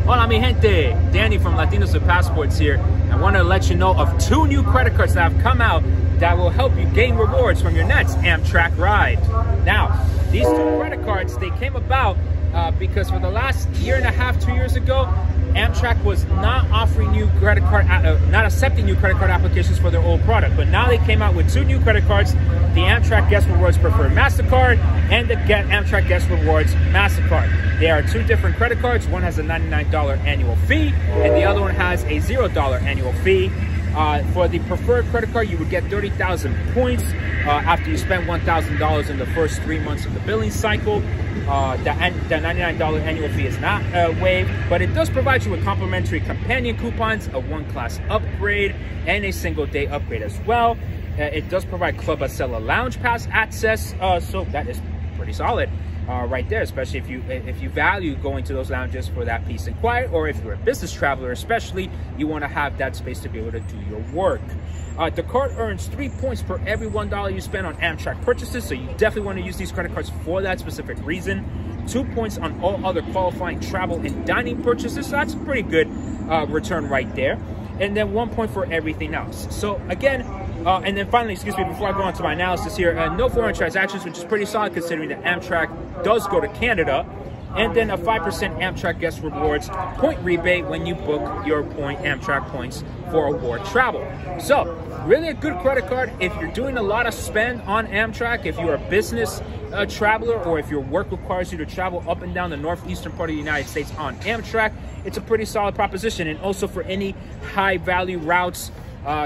Hola mi gente, Danny from Latinos with Passports here. I want to let you know of 2 new credit cards that have come out that will help you gain rewards from your next Amtrak ride. Now, these 2 credit cards, they came about because for the last 1.5 years, 2 years ago, Amtrak was not offering new credit card, not accepting new credit card applications for their old product. But now they came out with 2 new credit cards, the Amtrak Guest Rewards Preferred MasterCard and the Amtrak Guest Rewards MasterCard. They are 2 different credit cards. One has a $99 annual fee and the other one has a $0 annual fee. For the preferred credit card, you would get 30,000 points after you spend $1,000 in the first 3 months of the billing cycle. The $99 annual fee is not waived, but it does provide you with complimentary companion coupons, a 1-class upgrade, and a single-day upgrade as well. It does provide Club Acela Lounge Pass access, so that is pretty solid. Right there, especially if you value going to those lounges for that peace and quiet, or if you're a business traveler especially, you want to have that space to be able to do your work. The card earns 3 points per every $1 you spend on Amtrak purchases, so you definitely want to use these credit cards for that specific reason. 2 points on all other qualifying travel and dining purchases, so that's a pretty good return right there. And then 1 point for everything else. So again, and then finally, excuse me, before I go on to my analysis here, no foreign transactions, which is pretty solid considering that Amtrak does go to Canada. And then a 5% Amtrak Guest Rewards point rebate when you book your Amtrak points for award travel. So really a good credit card if you're doing a lot of spend on Amtrak, if you're a business traveler, or if your work requires you to travel up and down the northeastern part of the United States on Amtrak. It's a pretty solid proposition. And also for any high value routes,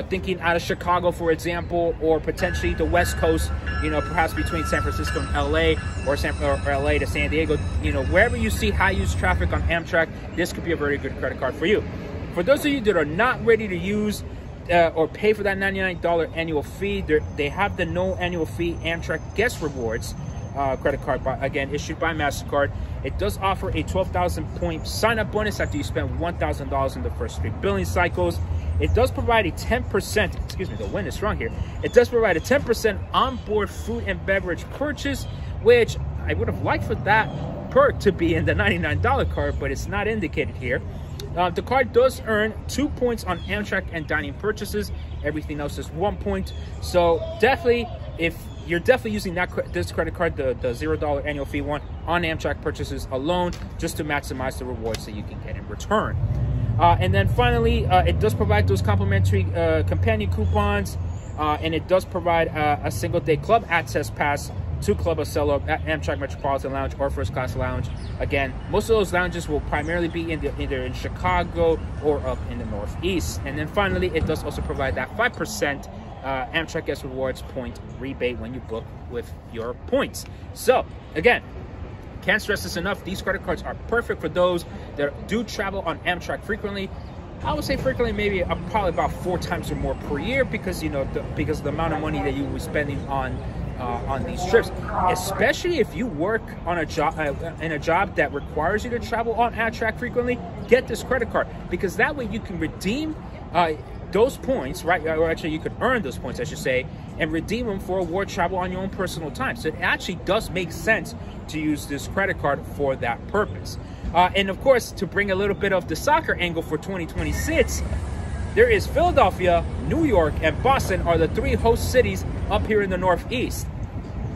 thinking out of Chicago, for example, or potentially the West Coast, you know, perhaps between San Francisco and LA, or LA to San Diego, you know, wherever you see high use traffic on Amtrak, this could be a very good credit card for you. For those of you that are not ready to use or pay for that $99 annual fee, they have the no annual fee Amtrak Guest Rewards credit card, again issued by MasterCard. It does offer a 12,000 point sign-up bonus after you spend $1,000 in the first 3 billing cycles. It does provide a 10%, excuse me, the wind is strong here. It does provide a 10% onboard food and beverage purchase, which I would have liked for that perk to be in the $99 card, but it's not indicated here. The card does earn 2 points on Amtrak and dining purchases. Everything else is 1 point. So definitely, if you're definitely using this credit card, the $0 annual fee one, on Amtrak purchases alone, just to maximize the rewards that you can get in return. And then finally, it does provide those complimentary companion coupons, and it does provide a single-day club access pass to Club Acela, Amtrak Metropolitan Lounge, or First Class Lounge. Again, most of those lounges will primarily be either in Chicago or up in the Northeast. And then finally, it does also provide that 5% Amtrak Guest Rewards point rebate when you book with your points. So again, can't stress this enough, these credit cards are perfect for those that do travel on Amtrak frequently. I would say frequently, maybe probably about 4 times or more per year, because you know, because of the amount of money that you will be spending on these trips. Especially if you work on a job in a job that requires you to travel on Amtrak frequently, get this credit card, because that way you can redeem those points, right? Or actually, you could earn those points, I should say, and redeem them for award travel on your own personal time. So it actually does make sense to use this credit card for that purpose. And of course, to bring a little bit of the soccer angle for 2026, there is Philadelphia, New York, and Boston are the 3 host cities up here in the Northeast.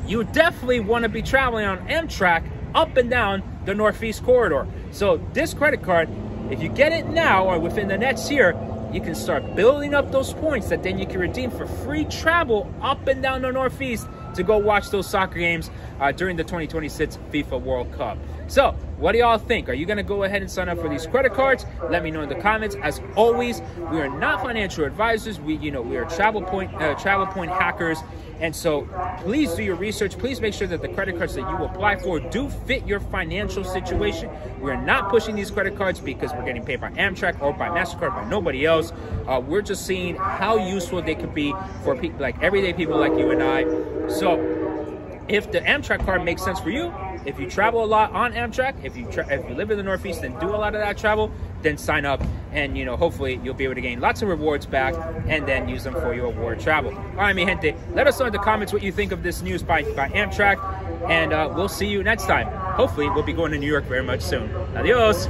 You definitely want to be traveling on Amtrak up and down the Northeast corridor. So this credit card, if you get it now or within the next year, you can start building up those points that then you can redeem for free travel up and down the Northeast to go watch those soccer games during the 2026 FIFA World Cup. So what do y'all think? Are you going to go ahead and sign up for these credit cards? Let me know in the comments. As always, we are not financial advisors. We are travel point hackers. And so please do your research. Please make sure that the credit cards that you apply for do fit your financial situation. We're not pushing these credit cards because we're getting paid by Amtrak or by MasterCard, by nobody else. We're just seeing how useful they could be for people like everyday people like you and I. So if the Amtrak card makes sense for you, if you travel a lot on Amtrak, if you live in the Northeast and do a lot of that travel, then sign up, and hopefully you'll be able to gain lots of rewards back and then use them for your award travel. All right, mi gente, let us know in the comments what you think of this news by Amtrak, and we'll see you next time. Hopefully we'll be going to New York very much soon. Adios.